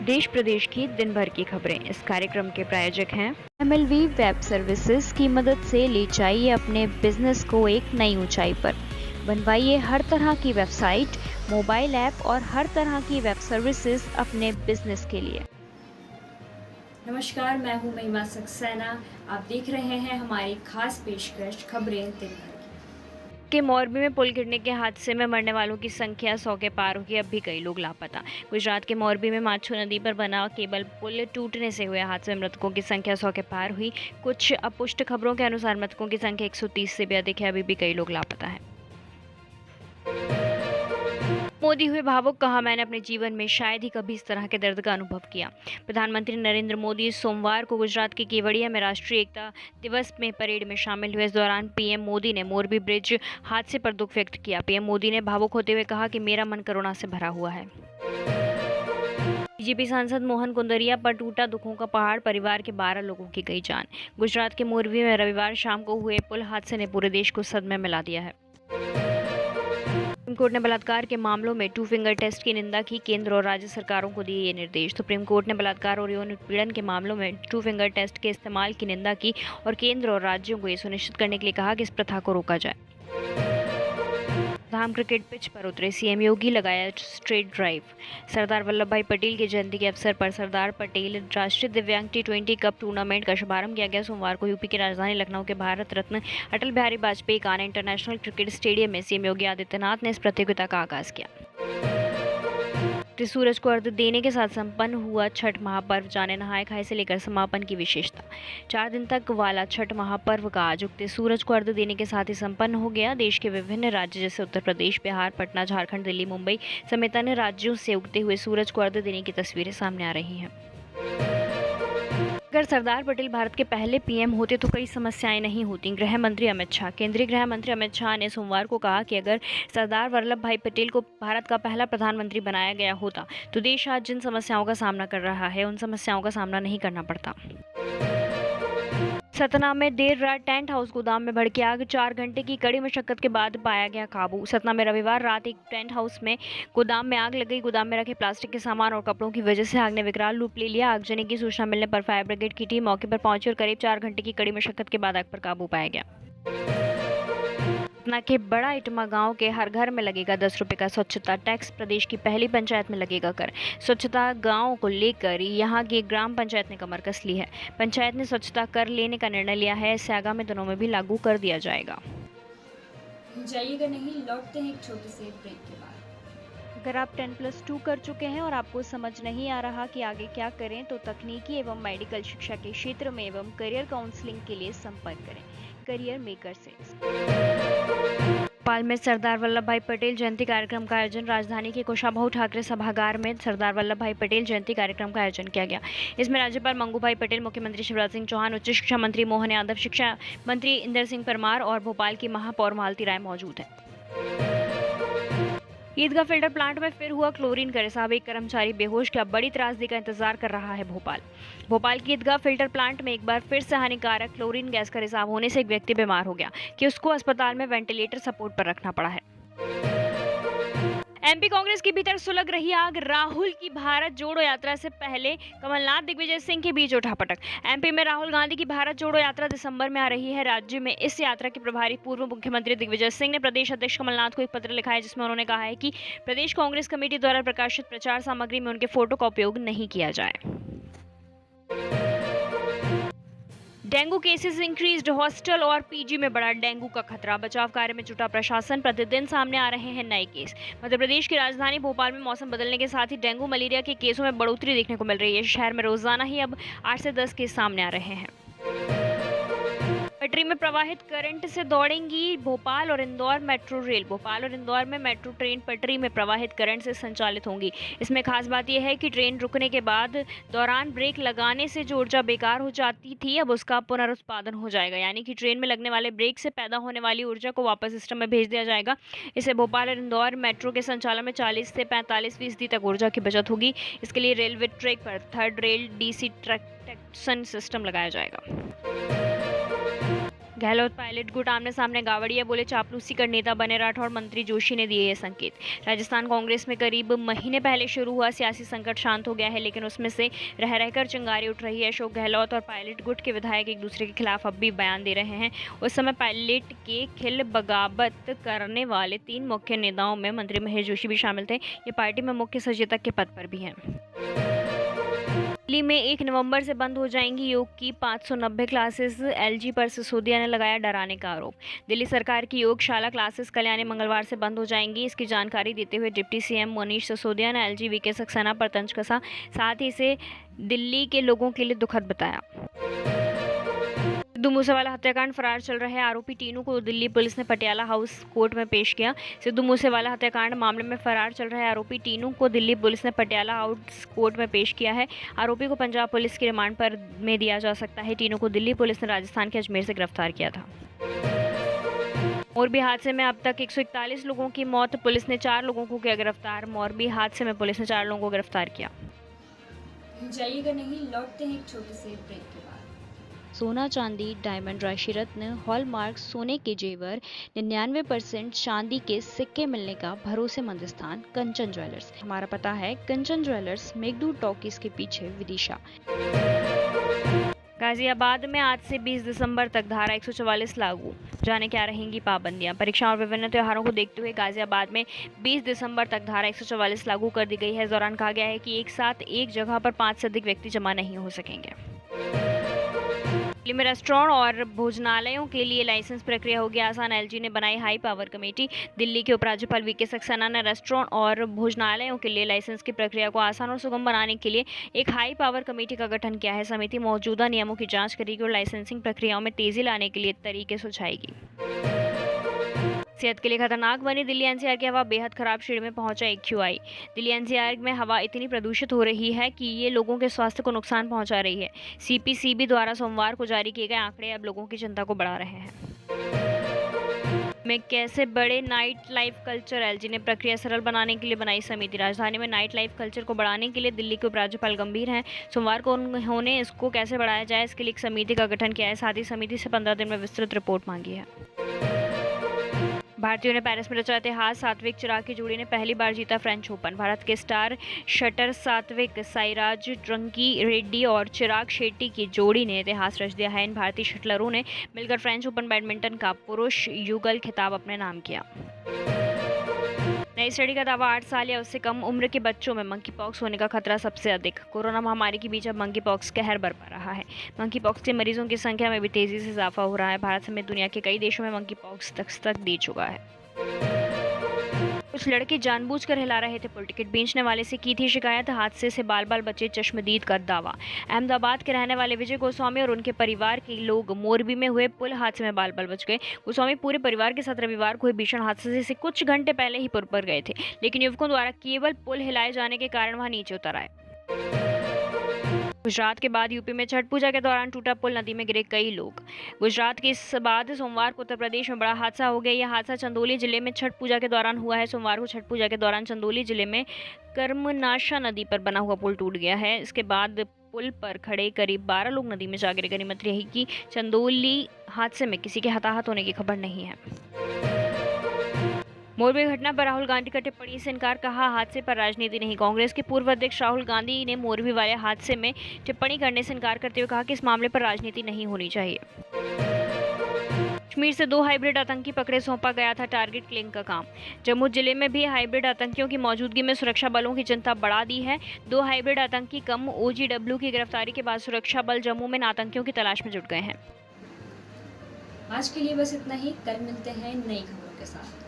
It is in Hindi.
देश प्रदेश की दिन भर की खबरें। इस कार्यक्रम के प्रायोजक हैं MLV वेब सर्विसेज की मदद से ले जाइए अपने बिजनेस को एक नई ऊंचाई पर। बनवाइए हर तरह की वेबसाइट, मोबाइल ऐप और हर तरह की वेब सर्विसेज अपने बिजनेस के लिए। नमस्कार, मैं हूं महिमा सक्सेना। आप देख रहे हैं हमारी खास पेशकश खबरें दिन भर के मोरबी में पुल गिरने के हादसे में मरने वालों की संख्या 100 के पार होगी। अब भी कई लोग लापता। गुजरात के मोरबी में माछू नदी पर बना केबल पुल टूटने से हुए हादसे में मृतकों की संख्या 100 के पार हुई। कुछ अपुष्ट खबरों के अनुसार मृतकों की संख्या 130 से भी अधिक है। अभी भी कई लोग लापता हैं। मोदी हुए भावुक, कहा मैंने अपने जीवन में शायद ही कभी इस तरह के दर्द का अनुभव किया। प्रधानमंत्री नरेंद्र मोदी सोमवार को गुजरात के केवड़िया में राष्ट्रीय एकता दिवस में परेड में शामिल हुए। इस दौरान पीएम मोदी ने मोरबी ब्रिज हादसे पर दुख व्यक्त किया। पीएम मोदी ने भावुक होते हुए कहा कि मेरा मन करुणा से भरा हुआ है। बीजेपी सांसद मोहन कुंदरिया पर टूटा दुखों का पहाड़, परिवार के 12 लोगों की गई जान। गुजरात के मोरबी में रविवार शाम को हुए पुल हादसे ने पूरे देश को सदमे में ला दिया है। सुप्रीम कोर्ट ने बलात्कार के मामलों में 2 फिंगर टेस्ट की निंदा की। केंद्र और राज्य सरकारों को दिए ये निर्देश। सुप्रीम कोर्ट ने बलात्कार और यौन उत्पीड़न के मामलों में 2 फिंगर टेस्ट के इस्तेमाल की निंदा की और केंद्र और राज्यों को ये सुनिश्चित करने के लिए कहा कि इस प्रथा को रोका जाए। धाम क्रिकेट पिच पर उतरे सीएम योगी, लगाया स्ट्रेट ड्राइव। सरदार वल्लभ भाई पटेल की जयंती के अवसर पर सरदार पटेल राष्ट्रीय दिव्यांग T20 कप टूर्नामेंट का शुभारंभ किया गया। सोमवार को यूपी की राजधानी लखनऊ के भारत रत्न अटल बिहारी वाजपेयी काना इंटरनेशनल क्रिकेट स्टेडियम में सीएम योगी आदित्यनाथ ने इस प्रतियोगिता का आगाज किया। सूरज को अर्घ्य देने के साथ संपन्न हुआ छठ महापर्व। जाने नहाय खाए से लेकर समापन की विशेषता। 4 दिन तक वाला छठ महापर्व का आज उगते सूरज को अर्घ्य देने के साथ ही संपन्न हो गया। देश के विभिन्न राज्य जैसे उत्तर प्रदेश, बिहार, पटना, झारखंड, दिल्ली, मुंबई समेत अन्य राज्यों से उगते हुए सूरज को अर्घ्य देने की तस्वीरें सामने आ रही हैं। अगर सरदार पटेल भारत के पहले पीएम होते तो कई समस्याएं नहीं होती। गृह मंत्री अमित शाह। केंद्रीय गृह मंत्री अमित शाह ने सोमवार को कहा कि अगर सरदार वल्लभ भाई पटेल को भारत का पहला प्रधानमंत्री बनाया गया होता तो देश आज जिन समस्याओं का सामना कर रहा है उन समस्याओं का सामना नहीं करना पड़ता। सतना में देर रात टेंट हाउस गोदाम में भड़की आग। 4 घंटे की कड़ी मशक्कत के बाद पाया गया काबू। सतना में रविवार रात एक टेंट हाउस में गोदाम में आग लग गई। गोदाम में रखे प्लास्टिक के सामान और कपड़ों की वजह से आग ने विकराल रूप ले लिया। आगजनी की सूचना मिलने पर फायर ब्रिगेड की टीम मौके पर पहुंची और करीब 4 घंटे की कड़ी मशक्कत के बाद आग पर काबू पाया गया। सतना के बड़ा इटमा गांव के हर घर में लगेगा 10 रुपए का स्वच्छता टैक्स। प्रदेश की पहली पंचायत में लगेगा कर। स्वच्छता गांव को लेकर यहां की ग्राम पंचायत ने कमर कस ली है। पंचायत ने स्वच्छता कर लेने का निर्णय लिया है। इसे आगामी दिनों में भी लागू कर दिया जाएगा। जाइएगा नहीं, लौटते हैं एक छोटे से ब्रेक के बाद। अगर आप 10+2 कर चुके हैं और आपको समझ नहीं आ रहा कि आगे क्या करें तो तकनीकी एवं मेडिकल शिक्षा के क्षेत्र में एवं करियर काउंसलिंग के लिए संपर्क करें करियर मेकर से। भोपाल में सरदार वल्लभ भाई पटेल जयंती कार्यक्रम का आयोजन। राजधानी के कुशाभाऊ ठाकरे सभागार में सरदार वल्लभ भाई पटेल जयंती कार्यक्रम का आयोजन किया गया। इसमें राज्यपाल मंगू भाई पटेल, मुख्यमंत्री शिवराज सिंह चौहान, उच्च शिक्षा मंत्री मोहन यादव, शिक्षा मंत्री इंदर सिंह परमार और भोपाल की महापौर मालती राय मौजूद हैं। ईदगाह फिल्टर प्लांट में फिर हुआ क्लोरीन का रिसाव। एक कर्मचारी बेहोश का बड़ी त्रासदी का इंतजार कर रहा है भोपाल की ईदगाह फिल्टर प्लांट में एक बार फिर से हानिकारक क्लोरीन गैस का रिसाव होने से एक व्यक्ति बीमार हो गया कि उसको अस्पताल में वेंटिलेटर सपोर्ट पर रखना पड़ा है। एमपी कांग्रेस के भीतर सुलग रही आग। राहुल की भारत जोड़ो यात्रा से पहले कमलनाथ दिग्विजय सिंह के बीच उठापटक। एमपी में राहुल गांधी की भारत जोड़ो यात्रा दिसंबर में आ रही है। राज्य में इस यात्रा के प्रभारी पूर्व मुख्यमंत्री दिग्विजय सिंह ने प्रदेश अध्यक्ष कमलनाथ को एक पत्र लिखा है जिसमें उन्होंने कहा है कि प्रदेश कांग्रेस कमेटी द्वारा प्रकाशित प्रचार सामग्री में उनके फोटो का उपयोग नहीं किया जाए। Dengue cases increased. हॉस्टल और पीजी में बढ़ा डेंगू का खतरा। बचाव कार्य में जुटा प्रशासन। प्रतिदिन सामने आ रहे हैं नए केस। मध्य प्रदेश की राजधानी भोपाल में मौसम बदलने के साथ ही डेंगू मलेरिया के केसों में बढ़ोतरी देखने को मिल रही है। शहर में रोजाना ही अब 8 से 10 केस सामने आ रहे हैं। पटरी में प्रवाहित करंट से दौड़ेंगी भोपाल और इंदौर मेट्रो रेल। भोपाल और इंदौर में मेट्रो ट्रेन पटरी में प्रवाहित करंट से संचालित होंगी। इसमें खास बात यह है कि ट्रेन रुकने के बाद दौरान ब्रेक लगाने से जो ऊर्जा बेकार हो जाती थी अब उसका पुनरुत्पादन हो जाएगा। यानी कि ट्रेन में लगने वाले ब्रेक से पैदा होने वाली ऊर्जा को वापस सिस्टम में भेज दिया जाएगा। इससे भोपाल और इंदौर मेट्रो के संचालन में 40 से 45% तक ऊर्जा की बचत होगी। इसके लिए रेलवे ट्रैक पर third rail DC traction system लगाया जाएगा। गहलोत पायलट गुट आमने सामने गावड़िया बोले चापलूसी कर नेता बने राठौड़, मंत्री जोशी ने दिए ये संकेत। राजस्थान कांग्रेस में करीब महीने पहले शुरू हुआ सियासी संकट शांत हो गया है, लेकिन उसमें से रह रहकर चिंगारी उठ रही है। अशोक गहलोत और पायलट गुट के विधायक एक दूसरे के खिलाफ अब भी बयान दे रहे हैं। उस समय पायलट के खिल बगावत करने वाले 3 मुख्य नेताओं में मंत्री महेश जोशी भी शामिल थे। ये पार्टी में मुख्य सचेतक के पद पर भी हैं। दिल्ली में 1 नवंबर से बंद हो जाएंगी योग की 590 क्लासेस, एलजी पर सिसोदिया ने लगाया डराने का आरोप। दिल्ली सरकार की योगशाला क्लासेस कल यानी मंगलवार से बंद हो जाएंगी। इसकी जानकारी देते हुए डिप्टी सीएम मनीष सिसोदिया ने एलजी वीके सक्सेना पर तंज कसा, साथ ही इसे दिल्ली के लोगों के लिए दुखद बताया। सिद्धू मूसेवाला हत्याकांड फरार चल रहे आरोपी टीनू को दिल्ली पुलिस ने पटियाला हाउस कोर्ट में पेश किया। सिद्धू मूसेवाला हत्याकांड मामले में फरार चल रहे आरोपी टीनू को दिल्ली पुलिस ने पटियाला हाउस कोर्ट में पेश किया है। आरोपी को पंजाब पुलिस की रिमांड पर में दिया जा सकता है। टीनू को दिल्ली पुलिस ने राजस्थान के अजमेर से गिरफ्तार किया था। मोरबी हादसे में अब तक 141 लोगों की मौत, पुलिस ने 4 लोगों को किया गिरफ्तार। मोरबी हादसे में पुलिस ने 4 लोगों को गिरफ्तार किया। जाइएगा नहीं, लौटते हैं एक छोटे से ब्रेक के बाद। सोना, चांदी, डायमंड, राशि रत्न, हॉलमार्क, सोने के जेवर, 99% चांदी के सिक्के मिलने का भरोसेमंद स्थान कंचन ज्वेलर्स। हमारा पता है कंचन ज्वेलर्स, मेघदूत टॉकीज के पीछे, विदिशा। गाजियाबाद में आज से 20 दिसंबर तक धारा 144 लागू, जाने क्या रहेंगी पाबंदियां। परीक्षा और विभिन्न त्योहारों को देखते हुए गाजियाबाद में 20 दिसंबर तक धारा 144 लागू कर दी गई है। इस दौरान कहा गया है कि एक साथ एक जगह पर 5 से अधिक व्यक्ति जमा नहीं हो सकेंगे। दिल्ली में रेस्टोरेंट और भोजनालयों के लिए लाइसेंस प्रक्रिया होगी आसान, एलजी ने बनाई हाई पावर कमेटी। दिल्ली के उपराज्यपाल वीके सक्सेना ने रेस्टोरेंट और भोजनालयों के लिए लाइसेंस की प्रक्रिया को आसान और सुगम बनाने के लिए एक हाई पावर कमेटी का गठन किया है। समिति मौजूदा नियमों की जांच करेगी और लाइसेंसिंग प्रक्रियाओं में तेजी लाने के लिए तरीके सुझाएगी। सेहत के लिए खतरनाक बनी दिल्ली एनसीआर की हवा, बेहद खराब श्रेणी में पहुंचा एक्यूआई। दिल्ली एनसीआर में हवा इतनी प्रदूषित हो रही है कि ये लोगों के स्वास्थ्य को नुकसान पहुंचा रही है। सीपीसीबी द्वारा सोमवार को जारी किए गए आंकड़े अब लोगों की चिंता को बढ़ा रहे हैं। में कैसे बढ़े नाइट लाइफ कल्चर, एलजी ने प्रक्रिया सरल बनाने के लिए बनाई समिति। राजधानी में नाइट लाइफ कल्चर को बढ़ाने के लिए दिल्ली के उपराज्यपाल गंभीर हैं। सोमवार को उन्होंने इसको कैसे बढ़ाया जाए इसके लिए एक समिति का गठन किया है। साथ ही समिति से 15 दिन में विस्तृत रिपोर्ट मांगी है। भारतीयों ने पेरिस में रचा इतिहास, सात्विक चिराग की जोड़ी ने पहली बार जीता फ्रेंच ओपन। भारत के स्टार शटर सात्विक साईराज रंकी रेड्डी और चिराग शेट्टी की जोड़ी ने इतिहास रच दिया है। इन भारतीय शटलरों ने मिलकर फ्रेंच ओपन बैडमिंटन का पुरुष युगल खिताब अपने नाम किया। नई स्टडी का दावा 8 साल या उससे कम उम्र के बच्चों में मंकी पॉक्स होने का खतरा सबसे अधिक। कोरोना महामारी के बीच अब मंकी पॉक्स कहर बरपा रहा है। मंकी पॉक्स के मरीजों की संख्या में भी तेजी से इजाफा हो रहा है। भारत समेत दुनिया के कई देशों में मंकी पॉक्स दस्तक दे चुका है। कुछ लड़के जानबूझकर हिला रहे थे पुल, टिकट बेचने वाले से की थी शिकायत। हादसे से बाल बाल बचे चश्मदीद का दावा। अहमदाबाद के रहने वाले विजय गोस्वामी और उनके परिवार के लोग मोरबी में हुए पुल हादसे में बाल बाल बच गए। गोस्वामी पूरे परिवार के साथ रविवार को हुए भीषण हादसे से कुछ घंटे पहले ही पुल पर गए थे, लेकिन युवकों द्वारा केवल पुल हिलाए जाने के कारण वहां नीचे उतर आए। गुजरात के बाद यूपी में छठ पूजा के दौरान टूटा पुल, नदी में गिरे कई लोग। गुजरात के इस बाद सोमवार को उत्तर प्रदेश में बड़ा हादसा हो गया। यह हादसा चंदौली जिले में छठ पूजा के दौरान हुआ है। सोमवार को छठ पूजा के दौरान चंदौली जिले में कर्मनाशा नदी पर बना हुआ पुल टूट गया है। इसके बाद पुल पर खड़े करीब 12 लोग नदी में जा गिरे। गनीमत रही कि चंदौली हादसे में किसी के हताहत होने की खबर नहीं है। मोरबी घटना पर राहुल गांधी का टिप्पणी से इनकार, कहा हादसे पर राजनीति नहीं। कांग्रेस के पूर्व अध्यक्ष राहुल गांधी ने मोरबी वाले हादसे में टिप्पणी करने से इनकार करते हुए कहा कि इस मामले पर राजनीति नहीं होनी चाहिए। कश्मीर से 2 हाइब्रिड आतंकी पकड़े, सौंपा गया था टारगेट किलिंग का काम। जम्मू जिले में भी हाइब्रिड आतंकियों की मौजूदगी में सुरक्षा बलों की चिंता बढ़ा दी है। 2 हाइब्रिड आतंकी कम OGW की गिरफ्तारी के बाद सुरक्षा बल जम्मू में आतंकियों की तलाश में जुट गए हैं। आज के लिए बस इतना ही, कल मिलते हैं नई खबरों के साथ।